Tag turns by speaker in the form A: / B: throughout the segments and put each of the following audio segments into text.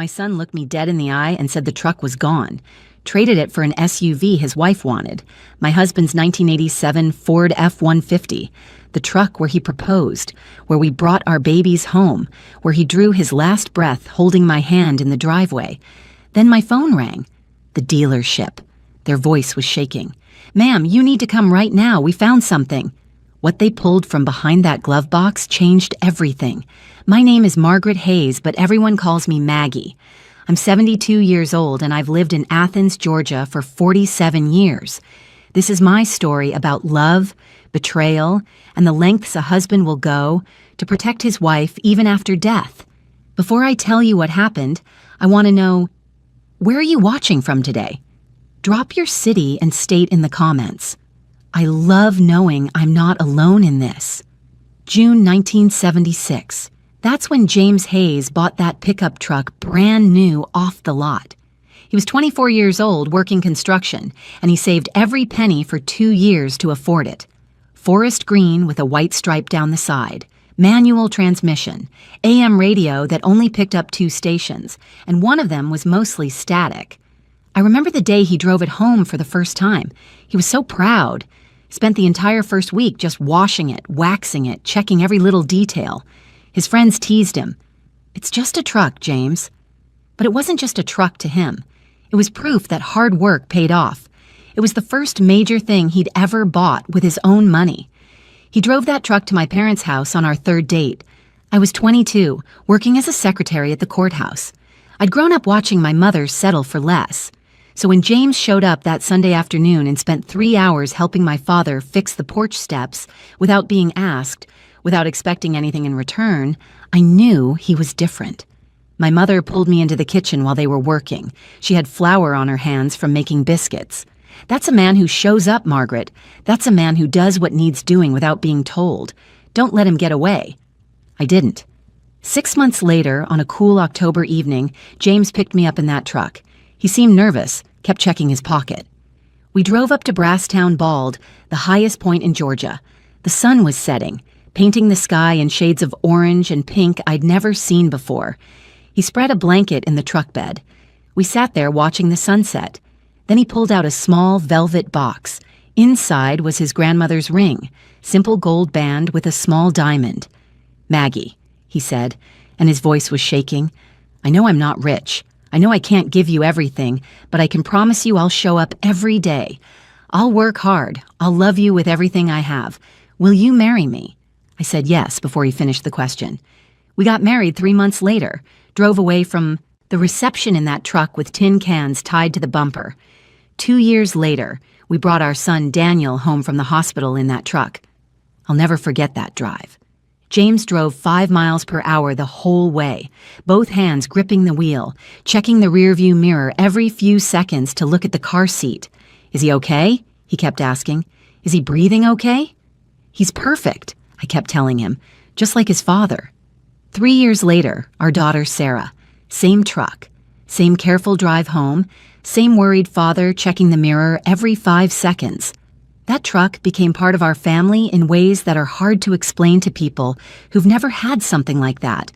A: My son looked me dead in the eye and said the truck was gone. Traded it for an SUV his wife wanted. My husband's 1987 Ford F-150. The truck where he proposed, where we brought our babies home, where he drew his last breath holding my hand in the driveway. Then my phone rang. The dealership. Their voice was shaking. "Ma'am, you need to come right now. We found something." What they pulled from behind that glove box changed everything. My name is Margaret Hayes, but everyone calls me Maggie. I'm 72 years old and I've lived in Athens, Georgia for 47 years. This is my story about love, betrayal, and the lengths a husband will go to protect his wife even after death. Before I tell you what happened, I want to know, where are you watching from today? Drop your city and state in the comments. I love knowing I'm not alone in this. June 1976. That's when James Hayes bought that pickup truck brand new off the lot. He was 24 years old working construction, and he saved every penny for 2 years to afford it. Forest green with a white stripe down the side, manual transmission, AM radio that only picked up 2 stations, and one of them was mostly static. I remember the day he drove it home for the first time. He was so proud. Spent the entire first week just washing it, waxing it, checking every little detail. His friends teased him. "It's just a truck, James." But it wasn't just a truck to him. It was proof that hard work paid off. It was the first major thing he'd ever bought with his own money. He drove that truck to my parents' house on our 3rd date. I was 22, working as a secretary at the courthouse. I'd grown up watching my mother settle for less. So when James showed up that Sunday afternoon and spent 3 hours helping my father fix the porch steps without being asked, without expecting anything in return, I knew he was different. My mother pulled me into the kitchen while they were working. She had flour on her hands from making biscuits. "That's a man who shows up, Margaret. That's a man who does what needs doing without being told. Don't let him get away." I didn't. 6 months later, on a cool October evening, James picked me up in that truck. He seemed nervous, kept checking his pocket. We drove up to Brasstown Bald, the highest point in Georgia. The sun was setting, painting the sky in shades of orange and pink I'd never seen before. He spread a blanket in the truck bed. We sat there watching the sunset. Then he pulled out a small velvet box. Inside was his grandmother's ring, simple gold band with a small diamond. "Maggie," he said, and his voice was shaking. "I know I'm not rich. I know I can't give you everything, but I can promise you I'll show up every day. I'll work hard. I'll love you with everything I have. Will you marry me?" I said yes before he finished the question. We got married 3 months later, drove away from the reception in that truck with tin cans tied to the bumper. 2 years later, we brought our son Daniel home from the hospital in that truck. I'll never forget that drive. James drove 5 miles per hour the whole way, both hands gripping the wheel, checking the rearview mirror every few seconds to look at the car seat. "Is he okay?" he kept asking. "Is he breathing okay?" "He's perfect," I kept telling him, just like his father. 3 years later, our daughter Sarah, same truck, same careful drive home, same worried father checking the mirror every 5 seconds. That truck became part of our family in ways that are hard to explain to people who've never had something like that.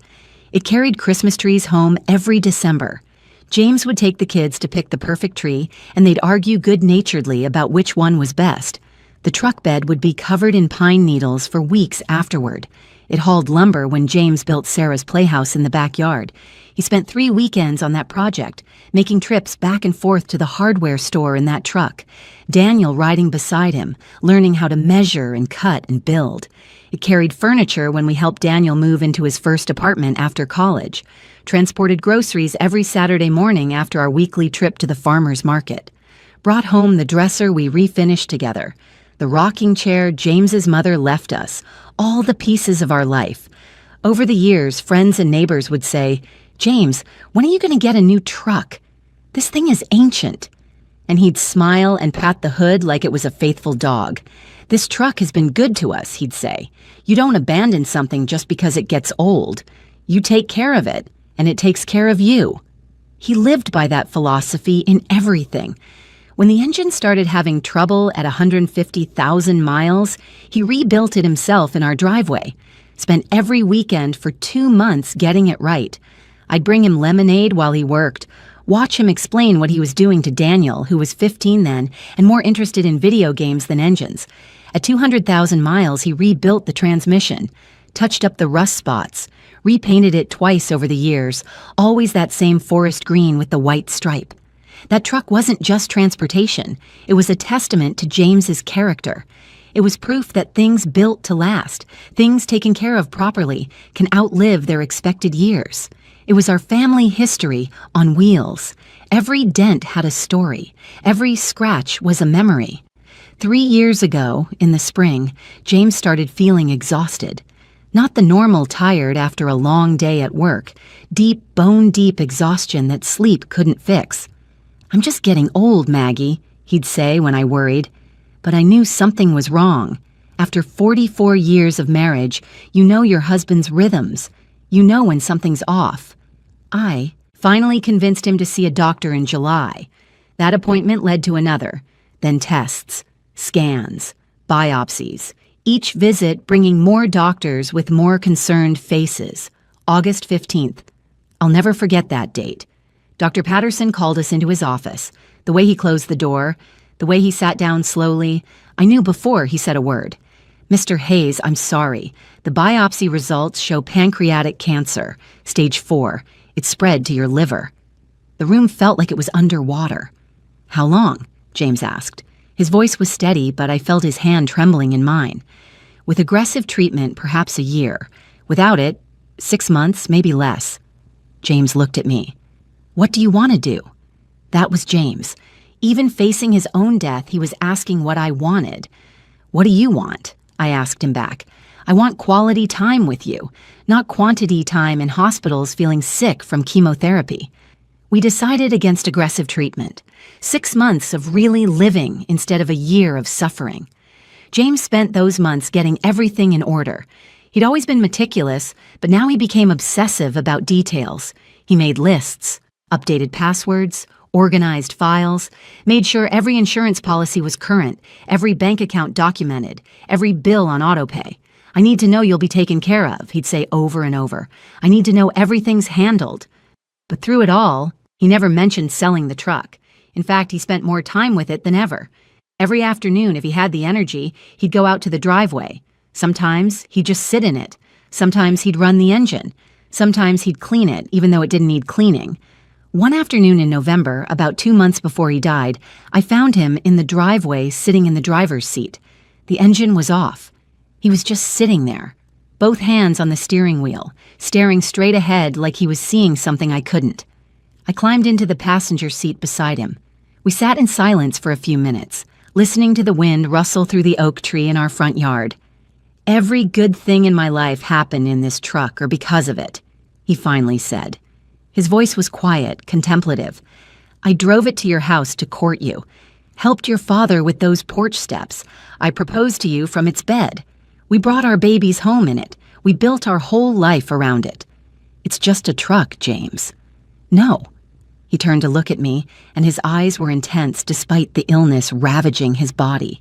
A: It carried Christmas trees home every December. James would take the kids to pick the perfect tree, and they'd argue good-naturedly about which one was best. The truck bed would be covered in pine needles for weeks afterward. It hauled lumber when James built Sarah's playhouse in the backyard. He spent 3 weekends on that project, making trips back and forth to the hardware store in that truck. Daniel riding beside him, learning how to measure and cut and build. It carried furniture when we helped Daniel move into his first apartment after college. Transported groceries every Saturday morning after our weekly trip to the farmer's market. Brought home the dresser we refinished together. The rocking chair James's mother left us. All the pieces of our life. Over the years, friends and neighbors would say, "James, when are you going to get a new truck? This thing is ancient." And he'd smile and pat the hood like it was a faithful dog. "This truck has been good to us," he'd say. "You don't abandon something just because it gets old. You take care of it, and it takes care of you." He lived by that philosophy in everything. When the engine started having trouble at 150,000 miles, he rebuilt it himself in our driveway. Spent every weekend for 2 months getting it right. I'd bring him lemonade while he worked, watch him explain what he was doing to Daniel, who was 15 then and more interested in video games than engines. At 200,000 miles, he rebuilt the transmission, touched up the rust spots, repainted it twice over the years, always that same forest green with the white stripe. That truck wasn't just transportation. It was a testament to James's character. It was proof that things built to last, things taken care of properly, can outlive their expected years. It was our family history on wheels. Every dent had a story. Every scratch was a memory. 3 years ago, in the spring, James started feeling exhausted. Not the normal tired after a long day at work, deep, bone-deep exhaustion that sleep couldn't fix. "I'm just getting old, Maggie," he'd say when I worried. But I knew something was wrong. After 44 years of marriage, you know your husband's rhythms. You know when something's off. I finally convinced him to see a doctor in July. That appointment led to another, then tests, scans, biopsies, each visit bringing more doctors with more concerned faces. August 15th. I'll never forget that date. Dr. Patterson called us into his office. The way he closed the door, the way he sat down slowly, I knew before he said a word. "Mr. Hayes, I'm sorry. The biopsy results show pancreatic cancer, stage 4. It spread to your liver." The room felt like it was underwater. "How long?" James asked. His voice was steady, but I felt his hand trembling in mine. "With aggressive treatment, perhaps a year. Without it, 6 months, maybe less." James looked at me. "What do you want to do?" That was James. Even facing his own death, he was asking what I wanted. "What do you want?" I asked him back. "I want quality time with you, not quantity time in hospitals feeling sick from chemotherapy." We decided against aggressive treatment. 6 months of really living instead of a year of suffering. James spent those months getting everything in order. He'd always been meticulous, but now he became obsessive about details. He made lists, updated passwords, organized files, made sure every insurance policy was current, every bank account documented, every bill on autopay. "I need to know you'll be taken care of," he'd say over and over. "I need to know everything's handled." But through it all, he never mentioned selling the truck. In fact, he spent more time with it than ever. Every afternoon, if he had the energy, he'd go out to the driveway. Sometimes he'd just sit in it. Sometimes he'd run the engine. Sometimes he'd clean it, even though it didn't need cleaning. One afternoon in November, about 2 months before he died, I found him in the driveway sitting in the driver's seat. The engine was off. He was just sitting there, both hands on the steering wheel, staring straight ahead like he was seeing something I couldn't. I climbed into the passenger seat beside him. We sat in silence for a few minutes, listening to the wind rustle through the oak tree in our front yard. "Every good thing in my life happened in this truck or because of it," he finally said. His voice was quiet, contemplative. "I drove it to your house to court you. Helped your father with those porch steps. I proposed to you from its bed. We brought our babies home in it. We built our whole life around it. It's just a truck, James." "No." He turned to look at me, and his eyes were intense despite the illness ravaging his body.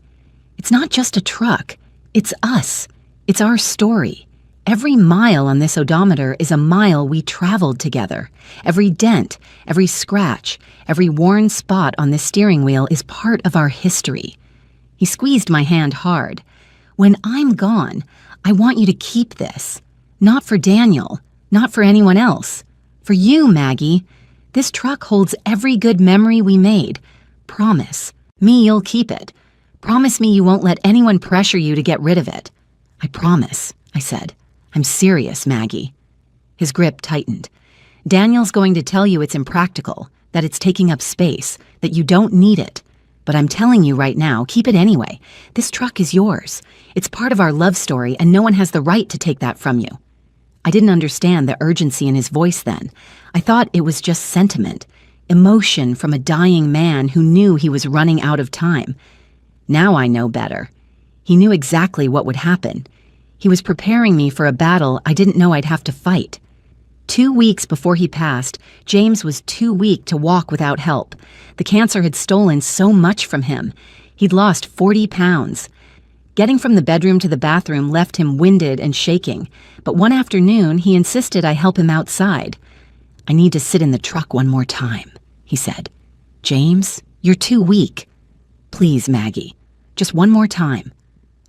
A: "It's not just a truck. It's us. It's our story. Every mile on this odometer is a mile we traveled together. Every dent, every scratch, every worn spot on this steering wheel is part of our history." He squeezed my hand hard. "When I'm gone, I want you to keep this. Not for Daniel, not for anyone else. For you, Maggie. This truck holds every good memory we made. Promise me you'll keep it. Promise me you won't let anyone pressure you to get rid of it." "I promise," I said. "I'm serious, Maggie." His grip tightened. "Daniel's going to tell you it's impractical, that it's taking up space, that you don't need it. But I'm telling you right now, keep it anyway. This truck is yours. It's part of our love story, and no one has the right to take that from you." I didn't understand the urgency in his voice then. I thought it was just sentiment, emotion from a dying man who knew he was running out of time. Now I know better. He knew exactly what would happen. He was preparing me for a battle I didn't know I'd have to fight. 2 weeks before he passed, James was too weak to walk without help. The cancer had stolen so much from him. He'd lost 40 pounds. Getting from the bedroom to the bathroom left him winded and shaking, but one afternoon he insisted I help him outside. "I need to sit in the truck one more time," he said. "James, you're too weak. Please, Maggie, just one more time."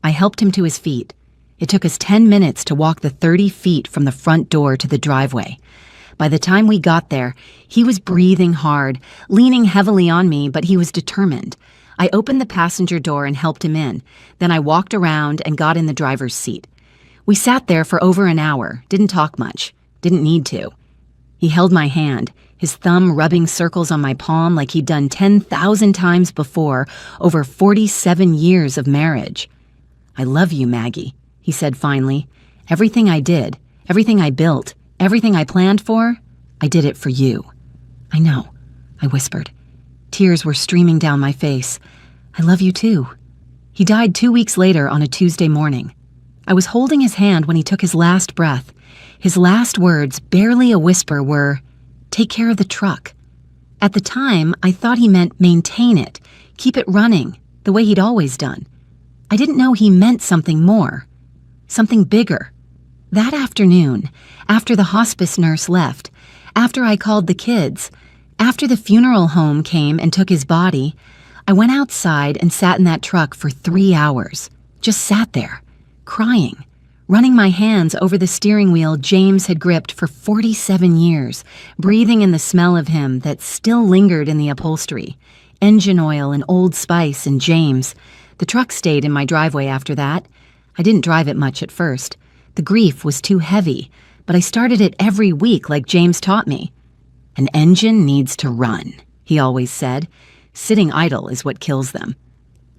A: I helped him to his feet. It took us 10 minutes to walk the 30 feet from the front door to the driveway. By the time we got there, he was breathing hard, leaning heavily on me, but he was determined. I opened the passenger door and helped him in. Then I walked around and got in the driver's seat. We sat there for over an hour, didn't talk much, didn't need to. He held my hand, his thumb rubbing circles on my palm like he'd done 10,000 times before over 47 years of marriage. "I love you, Maggie," he said finally. "Everything I did, everything I built, everything I planned for, I did it for you." "I know," I whispered. Tears were streaming down my face. "I love you too." He died 2 weeks later on a Tuesday morning. I was holding his hand when he took his last breath. His last words, barely a whisper, were, "Take care of the truck." At the time, I thought he meant maintain it, keep it running, the way he'd always done. I didn't know he meant something more, something bigger. That afternoon, after the hospice nurse left, after I called the kids, after the funeral home came and took his body, I went outside and sat in that truck for 3 hours. Just sat there, crying, running my hands over the steering wheel James had gripped for 47 years, breathing in the smell of him that still lingered in the upholstery, engine oil and Old Spice and James. The truck stayed in my driveway after that. I didn't drive it much at first. The grief was too heavy, but I started it every week like James taught me. "An engine needs to run," he always said. "Sitting idle is what kills them."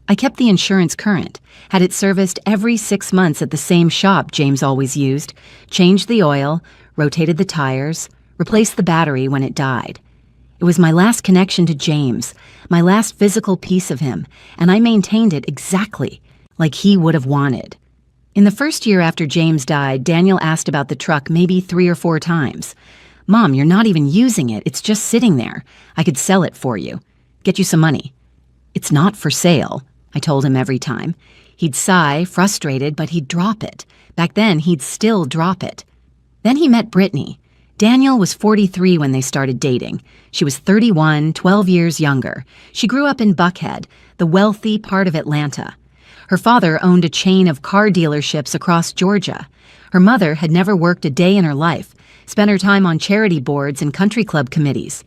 A: I kept the insurance current, had it serviced every 6 months at the same shop James always used, changed the oil, rotated the tires, replaced the battery when it died. It was my last connection to James, my last physical piece of him, and I maintained it exactly like he would have wanted. In the first year after James died, Daniel asked about the truck maybe 3 or 4 times. "Mom, you're not even using it. It's just sitting there. I could sell it for you. Get you some money." "It's not for sale," I told him every time. He'd sigh, frustrated, but he'd drop it. Back then, he'd still drop it. Then he met Brittany. Daniel was 43 when they started dating. She was 31, 12 years younger. She grew up in Buckhead, the wealthy part of Atlanta. Her father owned a chain of car dealerships across Georgia. Her mother had never worked a day in her life, spent her time on charity boards and country club committees.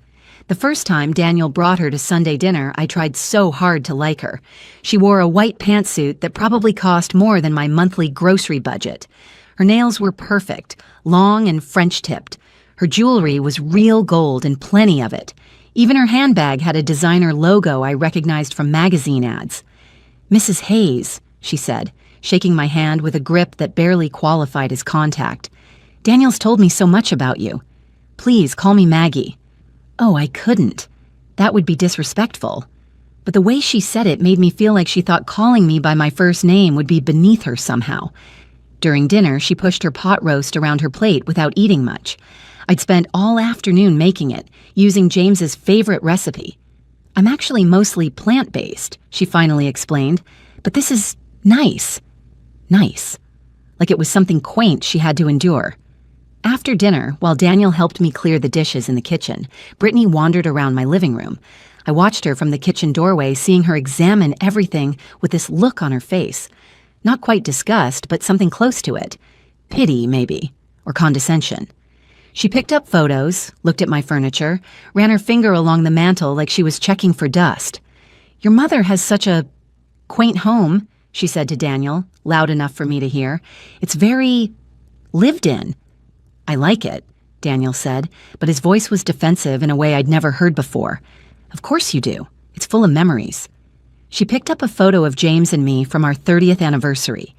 A: The first time Daniel brought her to Sunday dinner, I tried so hard to like her. She wore a white pantsuit that probably cost more than my monthly grocery budget. Her nails were perfect, long and French-tipped. Her jewelry was real gold and plenty of it. Even her handbag had a designer logo I recognized from magazine ads. "Mrs. Hayes," she said, shaking my hand with a grip that barely qualified as contact. "Daniel's told me so much about you. Please call me Maggie." Oh, I couldn't. That would be disrespectful. But the way she said it made me feel like she thought calling me by my first name would be beneath her somehow. During dinner, she pushed her pot roast around her plate without eating much. I'd spent all afternoon making it, using James's favorite recipe. "I'm actually mostly plant-based," she finally explained, "but this is nice." Nice. Like it was something quaint she had to endure. After dinner, while Daniel helped me clear the dishes in the kitchen, Brittany wandered around my living room. I watched her from the kitchen doorway, seeing her examine everything with this look on her face. Not quite disgust, but something close to it. Pity, maybe, or condescension. She picked up photos, looked at my furniture, ran her finger along the mantel like she was checking for dust. "Your mother has such a quaint home," she said to Daniel, loud enough for me to hear. "It's very lived in." "I like it," Daniel said, but his voice was defensive in a way I'd never heard before. "Of course you do. It's full of memories." She picked up a photo of James and me from our 30th anniversary.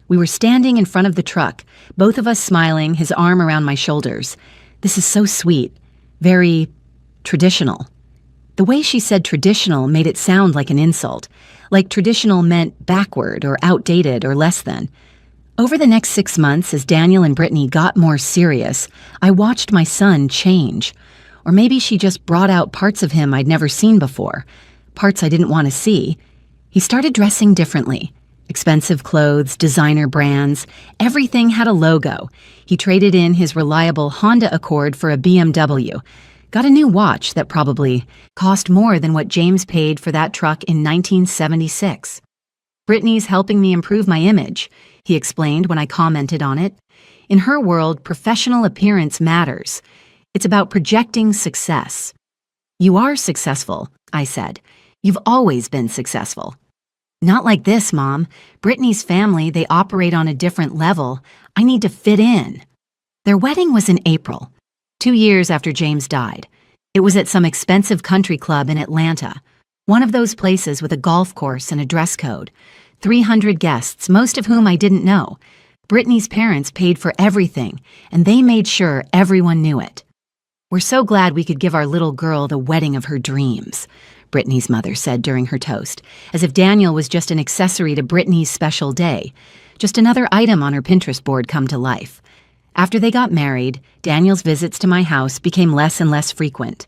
A: We were standing in front of the truck, both of us smiling, his arm around my shoulders. "This is so sweet. Very traditional." The way she said traditional made it sound like an insult, like traditional meant backward or outdated or less than. Over the next 6 months, as Daniel and Brittany got more serious, I watched my son change. Or maybe she just brought out parts of him I'd never seen before, parts I didn't want to see. He started dressing differently, Expensive clothes, designer brands, everything had a logo. He traded in his reliable Honda Accord for a BMW. Got a new watch that probably cost more than what James paid for that truck in 1976. Brittany's helping me improve my image, he explained when I commented on it. In her world, professional appearance matters. It's about projecting success. You are successful, I said. You've always been successful. Not like this, Mom. Brittany's family, they operate on a different level. I need to fit in. Their wedding was in April, 2 years after James died. It was at some expensive country club in Atlanta, one of those places with a golf course and a dress code. 300 guests, most of whom I didn't know. Brittany's parents paid for everything, and they made sure everyone knew it. We're so glad we could give our little girl the wedding of her dreams, Brittany's mother said during her toast, as if Daniel was just an accessory to Brittany's special day, just another item on her Pinterest board come to life. After they got married, Daniel's visits to my house became less and less frequent.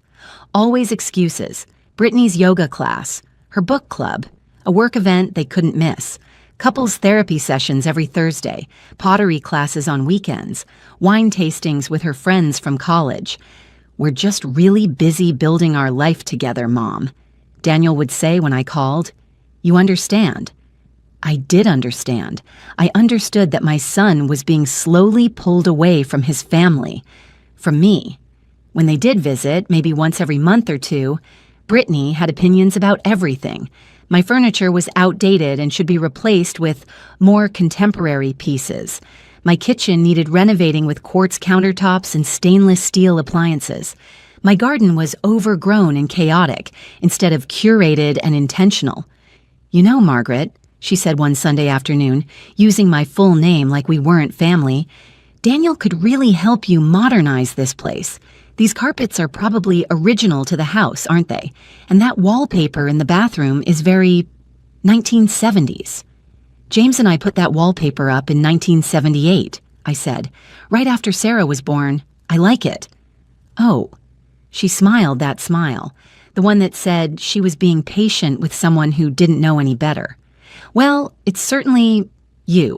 A: Always excuses, Brittany's yoga class, her book club, a work event they couldn't miss, couples therapy sessions every Thursday, pottery classes on weekends, wine tastings with her friends from college. We're just really busy building our life together, Mom, Daniel would say when I called. You understand? I did understand. I understood that my son was being slowly pulled away from his family, from me. When they did visit, maybe once every month or two, Brittany had opinions about everything. My furniture was outdated and should be replaced with more contemporary pieces. My kitchen needed renovating with quartz countertops and stainless steel appliances. My garden was overgrown and chaotic instead of curated and intentional. You know, Margaret, she said one Sunday afternoon, using my full name like we weren't family, Daniel could really help you modernize this place. These carpets are probably original to the house, aren't they? And that wallpaper in the bathroom is very 1970s. James and I put that wallpaper up in 1978, I said, right after Sarah was born. I like it. Oh, she smiled that smile, the one that said she was being patient with someone who didn't know any better. Well, it's certainly you.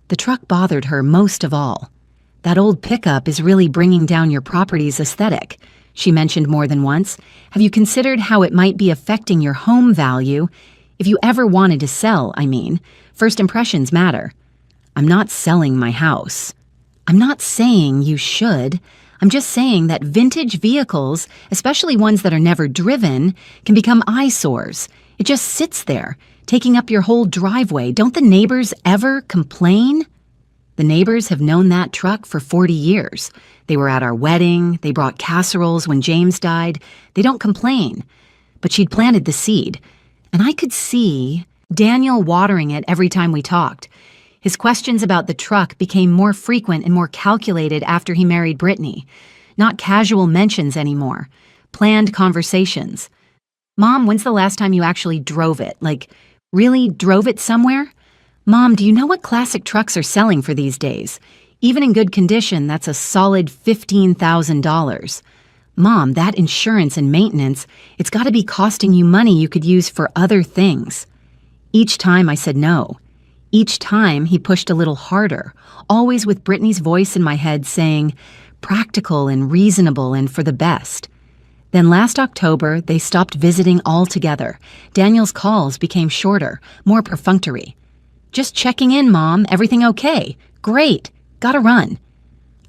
A: The truck bothered her most of all. That old pickup is really bringing down your property's aesthetic, she mentioned more than once. Have you considered how it might be affecting your home value? If you ever wanted to sell, I mean. First impressions matter. I'm not selling my house. I'm not saying you should. I'm just saying that vintage vehicles, especially ones that are never driven, can become eyesores. It just sits there, taking up your whole driveway. Don't the neighbors ever complain? The neighbors have known that truck for 40 years. They were at our wedding. They brought casseroles when James died. They don't complain. But she'd planted the seed. And I could see Daniel watering it every time we talked. His questions about the truck became more frequent and more calculated after he married Brittany. Not casual mentions anymore. Planned conversations. Mom, when's the last time you actually drove it? Like, really drove it somewhere? Mom, do you know what classic trucks are selling for these days? Even in good condition, that's a solid $15,000. Mom, that insurance and maintenance, it's got to be costing you money you could use for other things. Each time I said no. Each time he pushed a little harder, always with Brittany's voice in my head saying, practical and reasonable and for the best. Then last October, they stopped visiting altogether. Daniel's calls became shorter, more perfunctory. Just checking in, Mom. Everything okay? Great. Gotta run.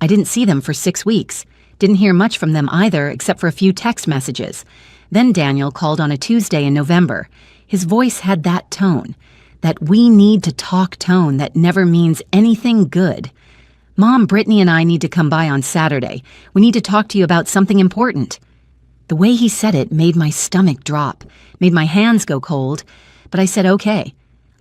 A: I didn't see them for 6 weeks. Didn't hear much from them either, except for a few text messages. Then Daniel called on a Tuesday in November. His voice had that tone, that we need to talk tone that never means anything good. Mom, Brittany and I need to come by on Saturday. We need to talk to you about something important. The way he said it made my stomach drop, made my hands go cold, but I said okay.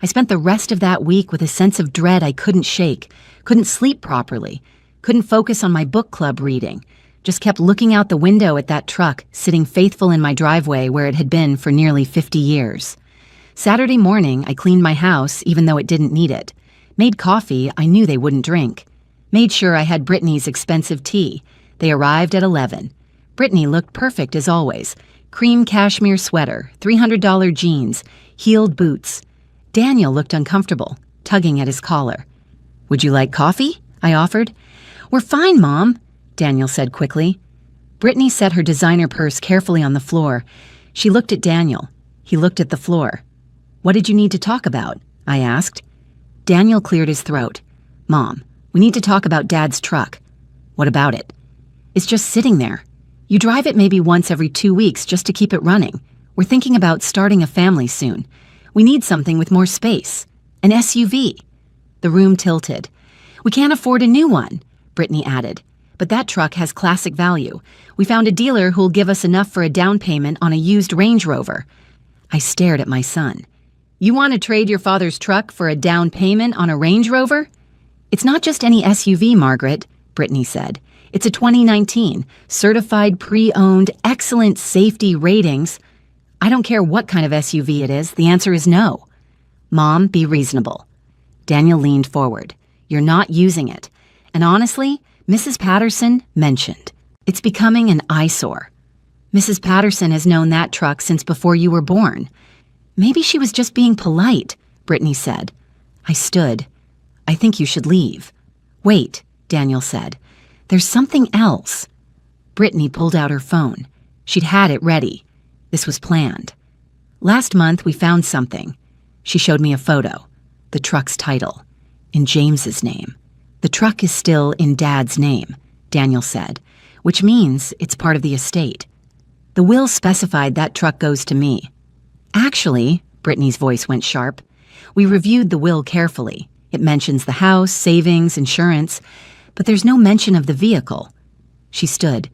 A: I spent the rest of that week with a sense of dread I couldn't shake, couldn't sleep properly, couldn't focus on my book club reading, just kept looking out the window at that truck sitting faithful in my driveway where it had been for nearly 50 years. Saturday morning, I cleaned my house even though it didn't need it. Made coffee I knew they wouldn't drink. Made sure I had Brittany's expensive tea. They arrived at 11. Brittany looked perfect as always. Cream cashmere sweater, $300 jeans, heeled boots. Daniel looked uncomfortable, tugging at his collar. "Would you like coffee?" I offered. "We're fine, Mom," Daniel said quickly. Brittany set her designer purse carefully on the floor. She looked at Daniel. He looked at the floor. "What did you need to talk about?" I asked. Daniel cleared his throat. "Mom, we need to talk about Dad's truck." "What about it?" "It's just sitting there. You drive it maybe once every 2 weeks just to keep it running. We're thinking about starting a family soon. We need something with more space. An SUV." The room tilted. "We can't afford a new one," Brittany added. "But that truck has classic value. We found a dealer who'll give us enough for a down payment on a used Range Rover." I stared at my son. "You want to trade your father's truck for a down payment on a Range Rover?" "It's not just any SUV, Margaret," Brittany said. "It's a 2019, certified pre-owned, excellent safety ratings." "I don't care what kind of SUV it is, the answer is no." "Mom, be reasonable." Daniel leaned forward. "You're not using it. And honestly, Mrs. Patterson mentioned. It's becoming an eyesore. Mrs. Patterson has known that truck since before you were born." "Maybe she was just being polite," Brittany said. I stood. "I think you should leave." "Wait," Daniel said. "There's something else." Brittany pulled out her phone. She'd had it ready. This was planned. "Last month we found something." She showed me a photo. The truck's title. In James's name. "The truck is still in Dad's name," Daniel said, "which means it's part of the estate. The will specified that truck goes to me." "Actually," Brittany's voice went sharp, "we reviewed the will carefully. It mentions the house, savings, insurance, but there's no mention of the vehicle." She stood.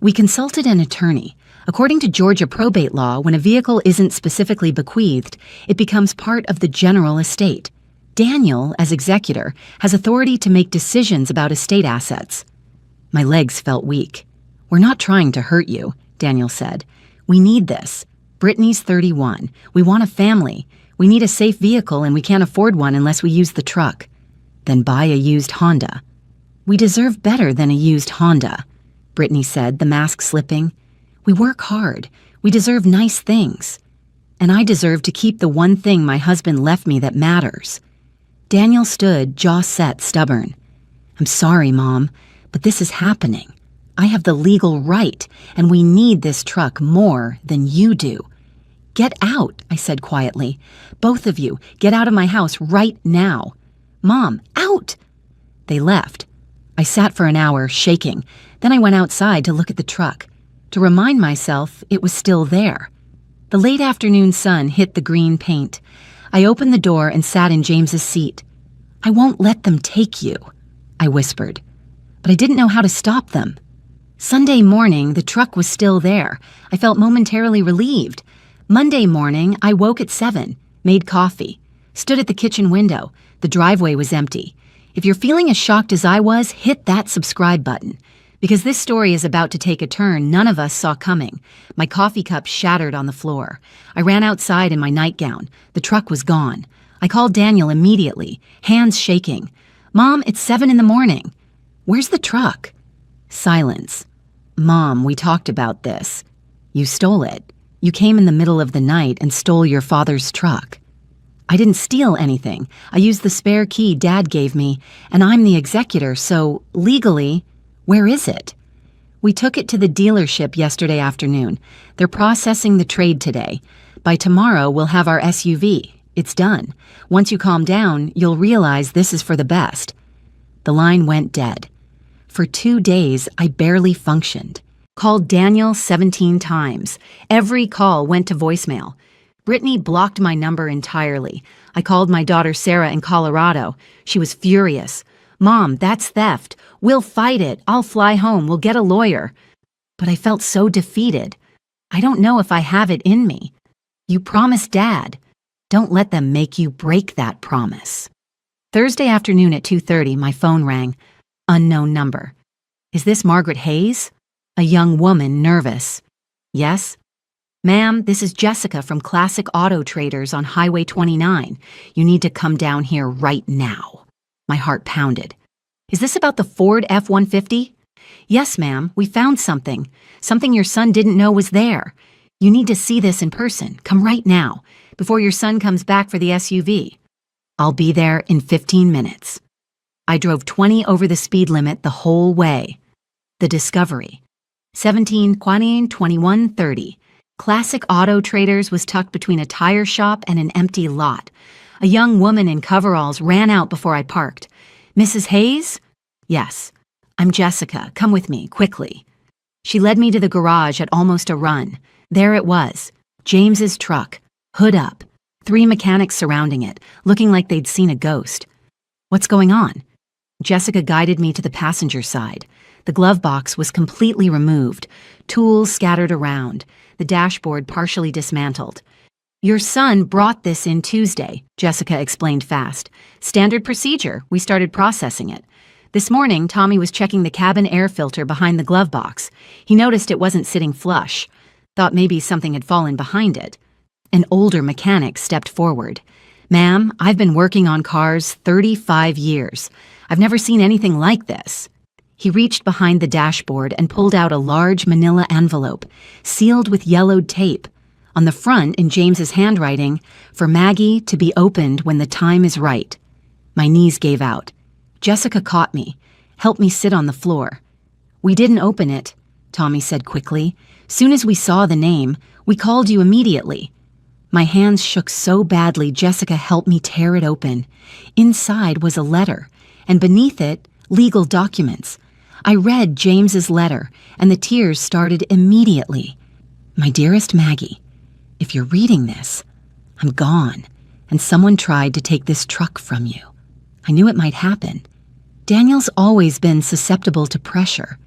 A: "We consulted an attorney. According to Georgia probate law, when a vehicle isn't specifically bequeathed, it becomes part of the general estate. Daniel, as executor, has authority to make decisions about estate assets." My legs felt weak. "We're not trying to hurt you," Daniel said. "We need this. Brittany's 31. We want a family. We need a safe vehicle and we can't afford one unless we use the truck." "Then buy a used Honda." "We deserve better than a used Honda," Brittany said, the mask slipping. "We work hard. We deserve nice things. And I deserve to keep the one thing my husband left me that matters." Daniel stood, jaw set, stubborn. "I'm sorry, Mom, but this is happening. I have the legal right, and we need this truck more than you do." "Get out," I said quietly. "Both of you, get out of my house right now." "Mom, out!" They left. I sat for an hour, shaking. Then I went outside to look at the truck, to remind myself it was still there. The late afternoon sun hit the green paint. I opened the door and sat in James's seat. "I won't let them take you," I whispered. But I didn't know how to stop them. Sunday morning, the truck was still there. I felt momentarily relieved. Monday morning, I woke at 7, made coffee, stood at the kitchen window. The driveway was empty. If you're feeling as shocked as I was, hit that subscribe button. Because this story is about to take a turn none of us saw coming. My coffee cup shattered on the floor. I ran outside in my nightgown. The truck was gone. I called Daniel immediately, hands shaking. "Mom, it's 7 in the morning. Where's the truck?" Silence. "Mom, we talked about this. You stole it. You came in the middle of the night and stole your father's truck." "I didn't steal anything. I used the spare key Dad gave me, and I'm the executor, so legally, where is it?" "We took it to the dealership yesterday afternoon. They're processing the trade today. By tomorrow, we'll have our SUV. It's done. Once you calm down, you'll realize this is for the best." The line went dead. For 2 days, I barely functioned. Called Daniel 17 times. Every call went to voicemail. Brittany blocked my number entirely. I called my daughter Sarah in Colorado. She was furious. "Mom, that's theft. We'll fight it. I'll fly home. We'll get a lawyer." But I felt so defeated. I don't know if I have it in me. You promised Dad. Don't let them make you break that promise. Thursday afternoon at 2:30, my phone rang. Unknown number. "Is this Margaret Hayes?" A young woman, nervous. "Yes?" "Ma'am, this is Jessica from Classic Auto Traders on Highway 29. You need to come down here right now." My heart pounded. "Is this about the Ford F-150? "Yes, ma'am. We found something. Something your son didn't know was there. You need to see this in person. Come right now. before your son comes back for the SUV. I'll be there in 15 minutes. I drove 20 over the speed limit the whole way. The Discovery. 17-21-30. Classic Auto Traders was tucked between a tire shop and an empty lot. A young woman in coveralls ran out before I parked. Mrs. Hayes? Yes. I'm Jessica. Come with me, quickly. She led me to the garage at almost a run. There it was. James's truck. Hood up. 3 mechanics surrounding it, looking like they'd seen a ghost. What's going on? Jessica guided me to the passenger side. The glove box was completely removed, tools scattered around, the dashboard partially dismantled. Your son brought this in Tuesday, Jessica explained fast. Standard procedure. We started processing it. This morning, Tommy was checking the cabin air filter behind the glove box. He noticed it wasn't sitting flush. Thought maybe something had fallen behind it. An older mechanic stepped forward. Ma'am, I've been working on cars 35 years. I've never seen anything like this. He reached behind the dashboard and pulled out a large manila envelope, sealed with yellowed tape. On the front, in James's handwriting, for Maggie to be opened when the time is right. My knees gave out. Jessica caught me, helped me sit on the floor. We didn't open it, Tommy said quickly. Soon as we saw the name, we called you immediately. My hands shook so badly Jessica helped me tear it open. Inside was a letter, and beneath it, legal documents. I read James's letter, and the tears started immediately. My dearest Maggie, if you're reading this, I'm gone, and someone tried to take this truck from you. I knew it might happen. Daniel's always been susceptible to pressure.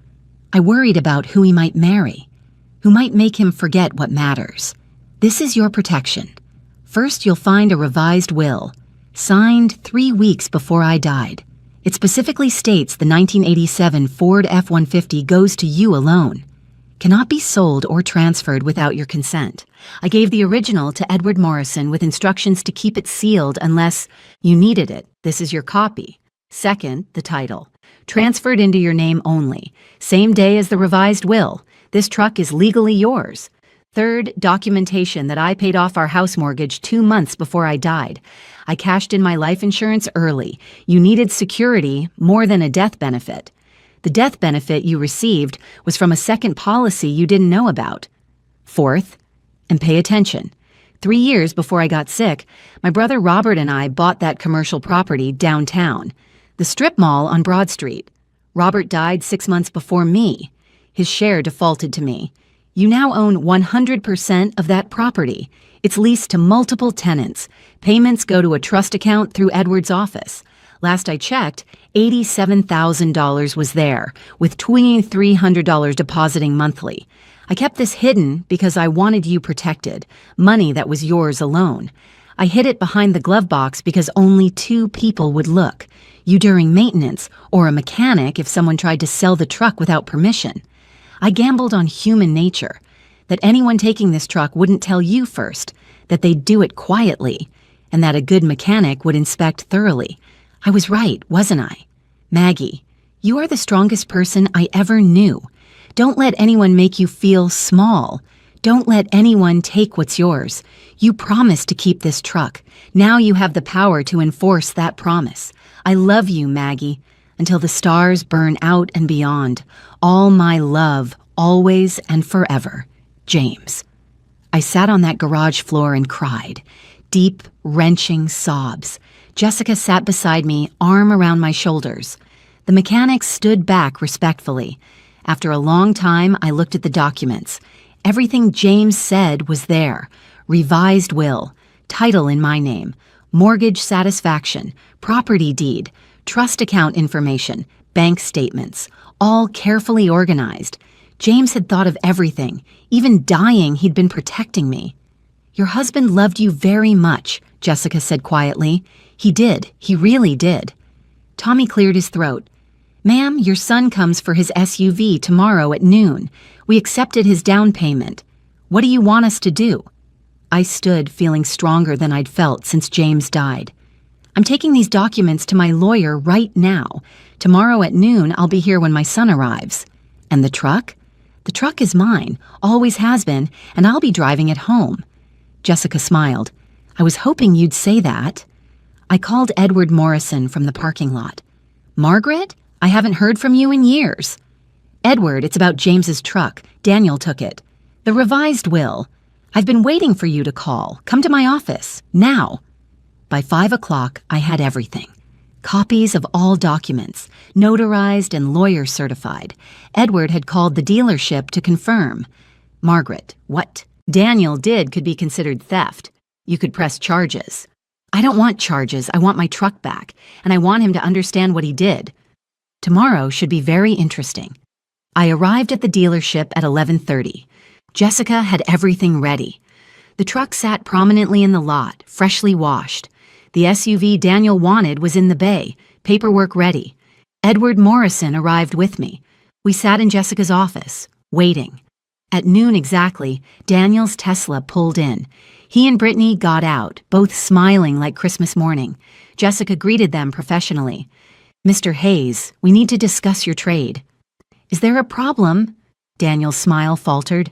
A: I worried about who he might marry, who might make him forget what matters. This is your protection. First, you'll find a revised will, signed 3 weeks before I died. It specifically states the 1987 Ford F-150 goes to you alone. Cannot be sold or transferred without your consent. I gave the original to Edward Morrison with instructions to keep it sealed unless you needed it. This is your copy. Second, the title. Transferred into your name only. Same day as the revised will. This truck is legally yours. Third, documentation that I paid off our house mortgage 2 months before I died. I cashed in my life insurance early. You needed security more than a death benefit. The death benefit you received was from a second policy you didn't know about. Fourth, and pay attention. 3 years before I got sick, my brother Robert and I bought that commercial property downtown, the strip mall on Broad Street. Robert died 6 months before me. His share defaulted to me. You now own 100% of that property. It's leased to multiple tenants. Payments go to a trust account through Edward's office. Last I checked, $87,000 was there, with $2,300 depositing monthly. I kept this hidden because I wanted you protected, money that was yours alone. I hid it behind the glove box because only 2 people would look, you during maintenance or a mechanic if someone tried to sell the truck without permission. I gambled on human nature, that anyone taking this truck wouldn't tell you first, that they'd do it quietly, and that a good mechanic would inspect thoroughly. I was right, wasn't I? Maggie, you are the strongest person I ever knew. Don't let anyone make you feel small. Don't let anyone take what's yours. You promised to keep this truck. Now you have the power to enforce that promise. I love you, Maggie, until the stars burn out and beyond. All my love, always and forever. James. I sat on that garage floor and cried. Deep, wrenching sobs. Jessica sat beside me, arm around my shoulders. The mechanic stood back respectfully. After a long time, I looked at the documents. Everything James said was there. Revised will, title in my name, mortgage satisfaction, property deed, trust account information, bank statements, all carefully organized. James had thought of everything. Even dying, he'd been protecting me. Your husband loved you very much, Jessica said quietly. He did. He really did. Tommy cleared his throat. Ma'am, your son comes for his SUV tomorrow at noon. We accepted his down payment. What do you want us to do? I stood, feeling stronger than I'd felt since James died. I'm taking these documents to my lawyer right now. Tomorrow at noon, I'll be here when my son arrives. And the truck? The truck is mine, always has been, and I'll be driving it home. Jessica smiled. I was hoping you'd say that. I called Edward Morrison from the parking lot. Margaret? I haven't heard from you in years. Edward, it's about James's truck. Daniel took it. The revised will. I've been waiting for you to call. Come to my office. Now. By 5 o'clock, I had everything. Copies of all documents, notarized and lawyer certified. Edward had called the dealership to confirm. Margaret, what Daniel did could be considered theft. You could press charges. I don't want charges. I want my truck back, and I want him to understand what he did. Tomorrow should be very interesting. I arrived at the dealership at 11:30. Jessica had everything ready. The truck sat prominently in the lot, freshly washed. The SUV Daniel wanted was in the bay, paperwork ready. Edward Morrison arrived with me. We sat in Jessica's office, waiting. At noon exactly, Daniel's Tesla pulled in. He and Brittany got out, both smiling like Christmas morning. Jessica greeted them professionally. Mr. Hayes, we need to discuss your trade. Is there a problem? Daniel's smile faltered.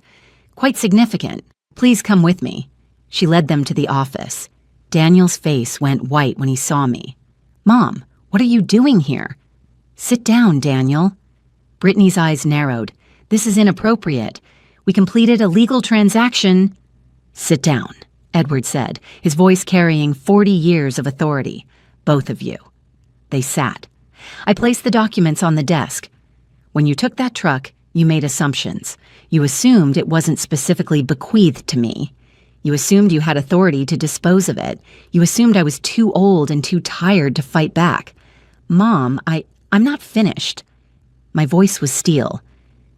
A: Quite significant. Please come with me. She led them to the office. Daniel's face went white when he saw me. Mom, what are you doing here? Sit down, Daniel. Brittany's eyes narrowed. This is inappropriate. We completed a legal transaction. Sit down, Edward said, his voice carrying 40 years of authority. Both of you. They sat. I placed the documents on the desk. When you took that truck, you made assumptions. You assumed it wasn't specifically bequeathed to me. You assumed you had authority to dispose of it. You assumed I was too old and too tired to fight back. Mom, I'm not finished. My voice was steel.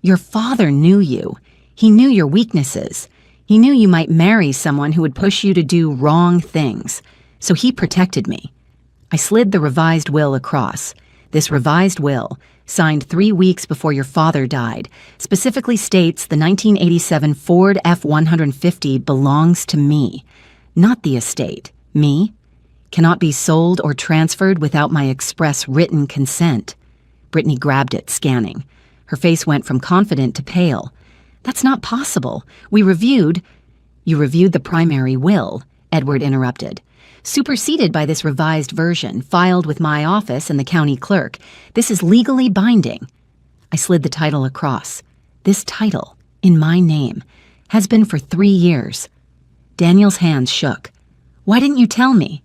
A: Your father knew you. He knew your weaknesses. He knew you might marry someone who would push you to do wrong things. So he protected me. I slid the revised will across. This revised will, signed 3 weeks before your father died, specifically states the 1987 Ford F-150 belongs to me, not the estate. Me? Cannot be sold or transferred without my express written consent. Brittany grabbed it, scanning. Her face went from confident to pale. That's not possible. You reviewed the primary will, Edward interrupted. Superseded by this revised version, filed with my office and the county clerk. This is legally binding. I slid the title across. This title, in my name, has been for 3 years. Daniel's hands shook. Why didn't you tell me?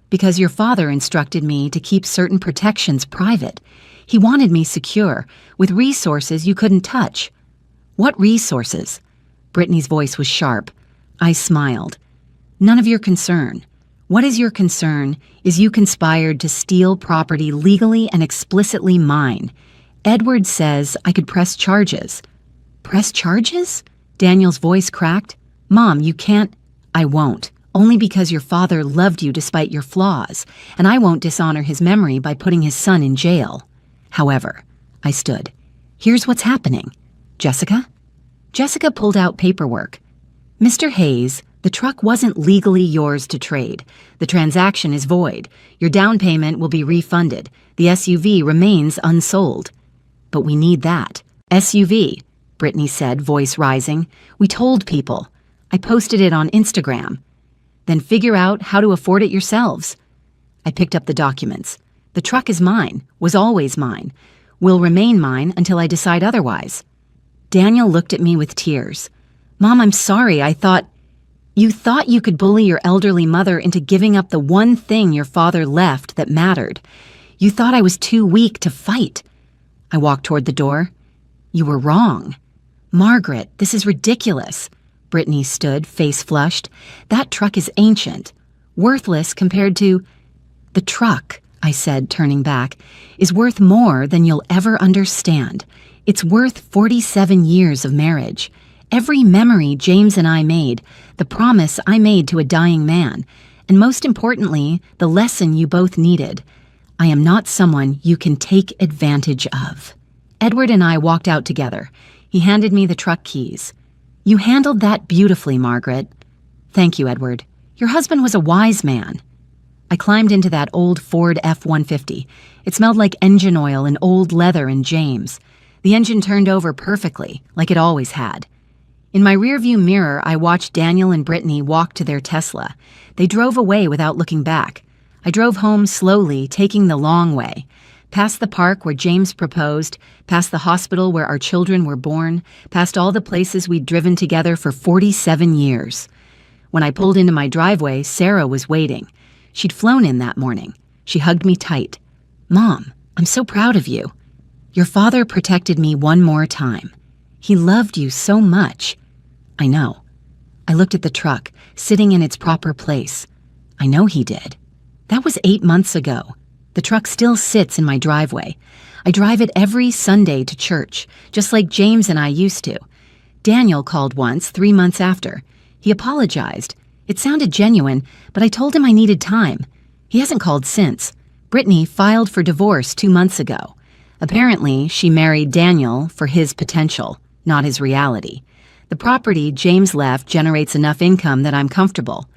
A: Because your father instructed me to keep certain protections private. He wanted me secure, with resources you couldn't touch. What resources? Brittany's voice was sharp. I smiled. None of your concern. What is your concern is you conspired to steal property legally and explicitly mine. Edward says I could press charges. Press charges? Daniel's voice cracked. Mom, you can't. I won't. Only because your father loved you despite your flaws, and I won't dishonor his memory by putting his son in jail. However, I stood. Here's what's happening. Jessica? Jessica pulled out paperwork. Mr. Hayes, the truck wasn't legally yours to trade. The transaction is void. Your down payment will be refunded. The SUV remains unsold. But we need that. SUV, Brittany said, voice rising. We told people. I posted it on Instagram. Then figure out how to afford it yourselves. I picked up the documents. The truck is mine, was always mine, will remain mine until I decide otherwise. Daniel looked at me with tears. Mom, I'm sorry. You thought you could bully your elderly mother into giving up the one thing your father left that mattered. You thought I was too weak to fight. I walked toward the door. You were wrong. Margaret, this is ridiculous. Brittany stood, face flushed. That truck is ancient, worthless compared to... The truck, I said, turning back, is worth more than you'll ever understand. It's worth 47 years of marriage. Every memory James and I made, the promise I made to a dying man, and most importantly, the lesson you both needed. I am not someone you can take advantage of. Edward and I walked out together. He handed me the truck keys. You handled that beautifully, Margaret. Thank you, Edward. Your husband was a wise man. I climbed into that old Ford F-150. It smelled like engine oil and old leather and James. The engine turned over perfectly, like it always had. In my rearview mirror, I watched Daniel and Brittany walk to their Tesla. They drove away without looking back. I drove home slowly, taking the long way. Past the park where James proposed, past the hospital where our children were born, past all the places we'd driven together for 47 years. When I pulled into my driveway, Sarah was waiting. She'd flown in that morning. She hugged me tight. "Mom, I'm so proud of you. Your father protected me one more time. He loved you so much." I know. I looked at the truck, sitting in its proper place. I know he did. That was 8 months ago. The truck still sits in my driveway. I drive it every Sunday to church, just like James and I used to. Daniel called once, 3 months after. He apologized. It sounded genuine, but I told him I needed time. He hasn't called since. Brittany filed for divorce 2 months ago. Apparently, she married Daniel for his potential, not his reality. The property James left generates enough income that I'm comfortable.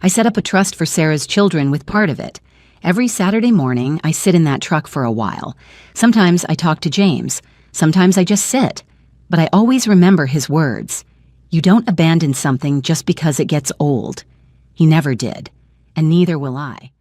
A: I set up a trust for Sarah's children with part of it. Every Saturday morning, I sit in that truck for a while. Sometimes I talk to James. Sometimes I just sit. But I always remember his words. You don't abandon something just because it gets old. He never did, and neither will I.